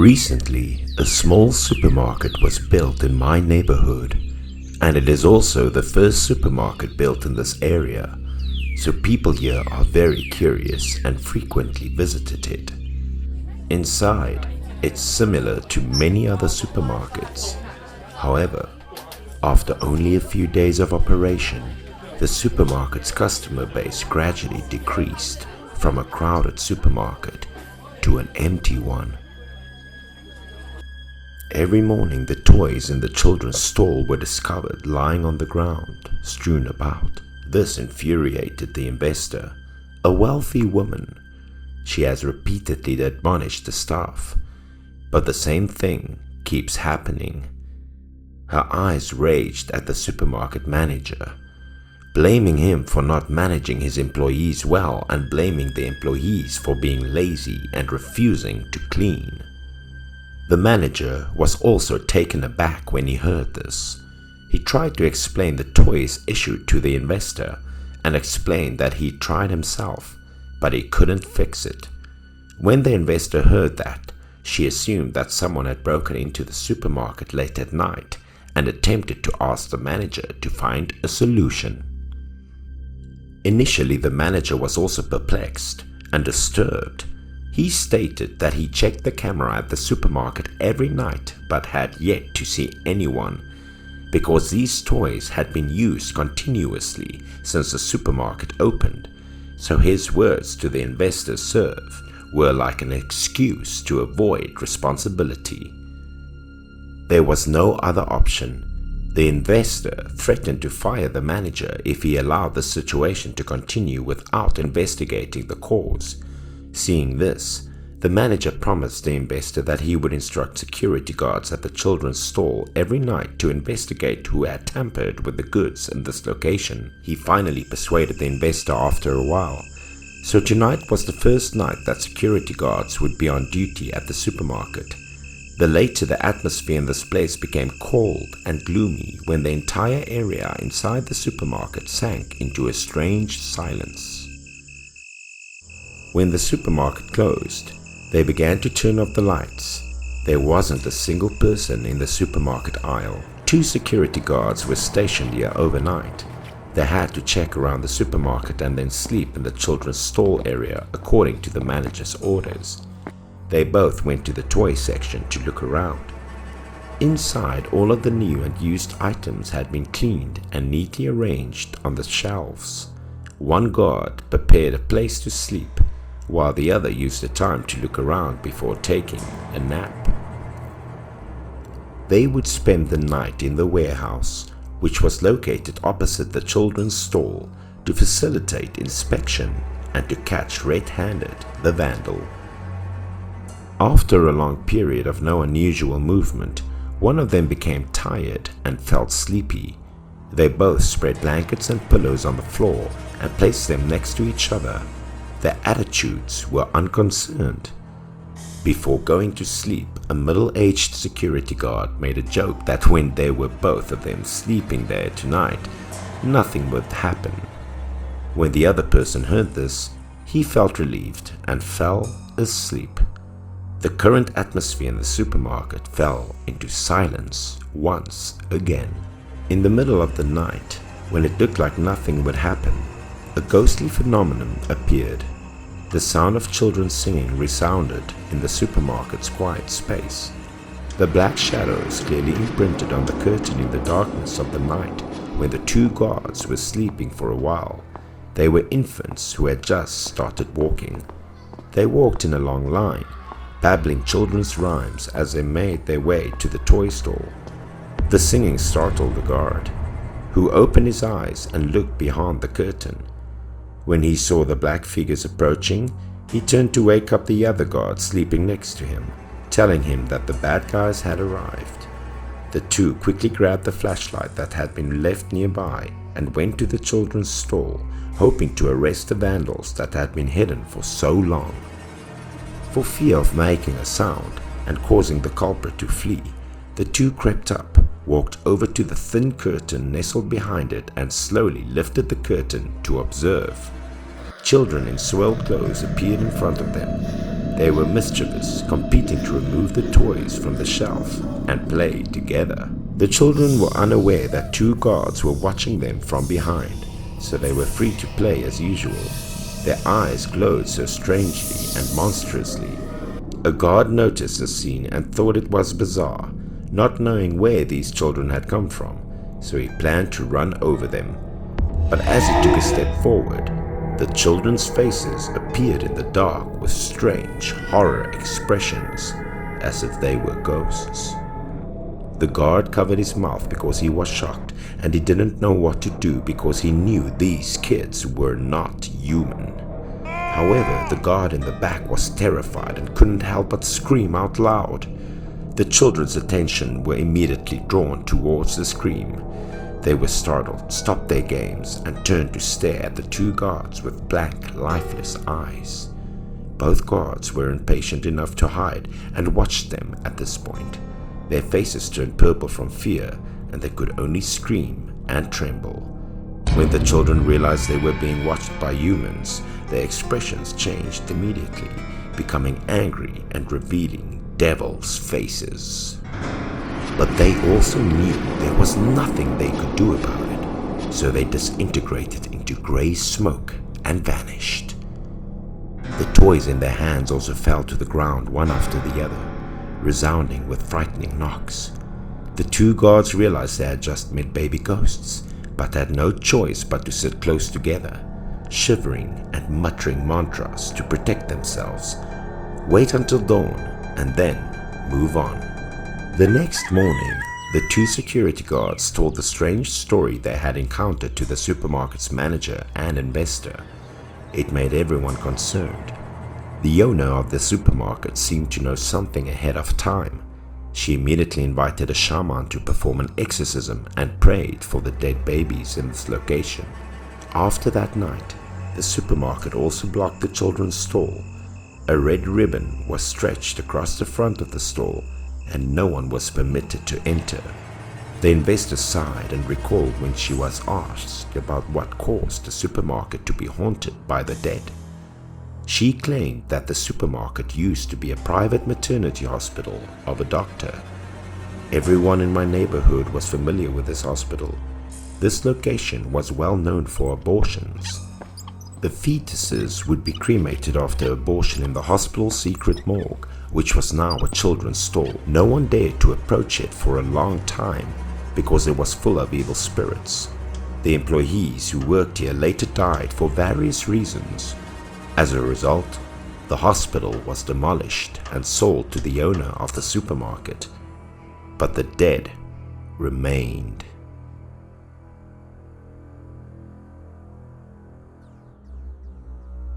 Recently, a small supermarket was built in my neighborhood, and it is also the first supermarket built in this area, so people here are very curious and frequently visited it. Inside, it's similar to many other supermarkets. However, after only a few days of operation, the supermarket's customer base gradually decreased from a crowded supermarket to an empty one. Every morning the toys in the children's stall were discovered lying on the ground, strewn about. This infuriated the investor, a wealthy woman. She has repeatedly admonished the staff, but the same thing keeps happening. Her eyes raged at the supermarket manager, blaming him for not managing his employees well and blaming the employees for being lazy and refusing to clean. The manager was also taken aback when he heard this. He tried to explain the toys issued to the investor and explained that he tried himself, but he couldn't fix it. When the investor heard that, she assumed that someone had broken into the supermarket late at night and attempted to ask the manager to find a solution. Initially, the manager was also perplexed and disturbed. He stated that he checked the camera at the supermarket every night but had yet to see anyone, because these toys had been used continuously since the supermarket opened, so his words to the investor served were like an excuse to avoid responsibility. There was no other option. The investor threatened to fire the manager if he allowed the situation to continue without investigating the cause. Seeing this, the manager promised the investor that he would instruct security guards at the children's stall every night to investigate who had tampered with the goods in this location. He finally persuaded the investor after a while, so tonight was the first night that security guards would be on duty at the supermarket. The later the atmosphere in this place became cold and gloomy when the entire area inside the supermarket sank into a strange silence. When the supermarket closed, they began to turn off the lights. There wasn't a single person in the supermarket aisle. 2 security guards were stationed here overnight. They had to check around the supermarket and then sleep in the children's stall area according to the manager's orders. They both went to the toy section to look around. Inside, all of the new and used items had been cleaned and neatly arranged on the shelves. One guard prepared a place to sleep, while the other used the time to look around before taking a nap. They would spend the night in the warehouse, which was located opposite the children's stall, to facilitate inspection and to catch red-handed the vandal. After a long period of no unusual movement, one of them became tired and felt sleepy. They both spread blankets and pillows on the floor and placed them next to each other. Their attitudes were unconcerned. Before going to sleep, a middle-aged security guard made a joke that when there were both of them sleeping there tonight, nothing would happen. When the other person heard this, he felt relieved and fell asleep. The current atmosphere in the supermarket fell into silence once again. In the middle of the night, when it looked like nothing would happen, a ghostly phenomenon appeared. The sound of children singing resounded in the supermarket's quiet space. The black shadows clearly imprinted on the curtain in the darkness of the night when the 2 guards were sleeping for a while. They were infants who had just started walking. They walked in a long line, babbling children's rhymes as they made their way to the toy store. The singing startled the guard, who opened his eyes and looked behind the curtain. When he saw the black figures approaching, he turned to wake up the other guard sleeping next to him, telling him that the bad guys had arrived. The 2 quickly grabbed the flashlight that had been left nearby and went to the children's stall, hoping to arrest the vandals that had been hidden for so long. For fear of making a sound and causing the culprit to flee, the 2 crept up, walked over to the thin curtain nestled behind it and slowly lifted the curtain to observe. Children in soiled clothes appeared in front of them. They were mischievous, competing to remove the toys from the shelf and play together. The children were unaware that two guards were watching them from behind, so they were free to play as usual. Their eyes glowed so strangely and monstrously. A guard noticed the scene and thought it was bizarre, not knowing where these children had come from, so he planned to run over them. But as he took a step forward, the children's faces appeared in the dark with strange horror expressions, as if they were ghosts. The guard covered his mouth because he was shocked, and he didn't know what to do because he knew these kids were not human. However, the guard in the back was terrified and couldn't help but scream out loud. The children's attention were immediately drawn towards the scream. They were startled, stopped their games, and turned to stare at the two guards with blank, lifeless eyes. Both guards were impatient enough to hide and watched them at this point. Their faces turned purple from fear, and they could only scream and tremble. When the children realized they were being watched by humans, their expressions changed immediately, becoming angry and revealing devils' faces. But they also knew there was nothing they could do about it, so they disintegrated into grey smoke and vanished. The toys in their hands also fell to the ground one after the other, resounding with frightening knocks. The two guards realized they had just met baby ghosts, but had no choice but to sit close together, shivering and muttering mantras to protect themselves, wait until dawn, and then move on. The next morning, the two security guards told the strange story they had encountered to the supermarket's manager and investor. It made everyone concerned. The owner of the supermarket seemed to know something ahead of time. She immediately invited a shaman to perform an exorcism and prayed for the dead babies in this location. After that night, the supermarket also blocked the children's stall. A red ribbon was stretched across the front of the stall, and no one was permitted to enter. The investor sighed and recalled when she was asked about what caused the supermarket to be haunted by the dead. She claimed that the supermarket used to be a private maternity hospital of a doctor. Everyone in my neighborhood was familiar with this hospital. This location was well known for abortions. The fetuses would be cremated after abortion in the hospital's secret morgue, which was now a children's stall. No one dared to approach it for a long time because it was full of evil spirits. The employees who worked here later died for various reasons. As a result, the hospital was demolished and sold to the owner of the supermarket. But the dead remained.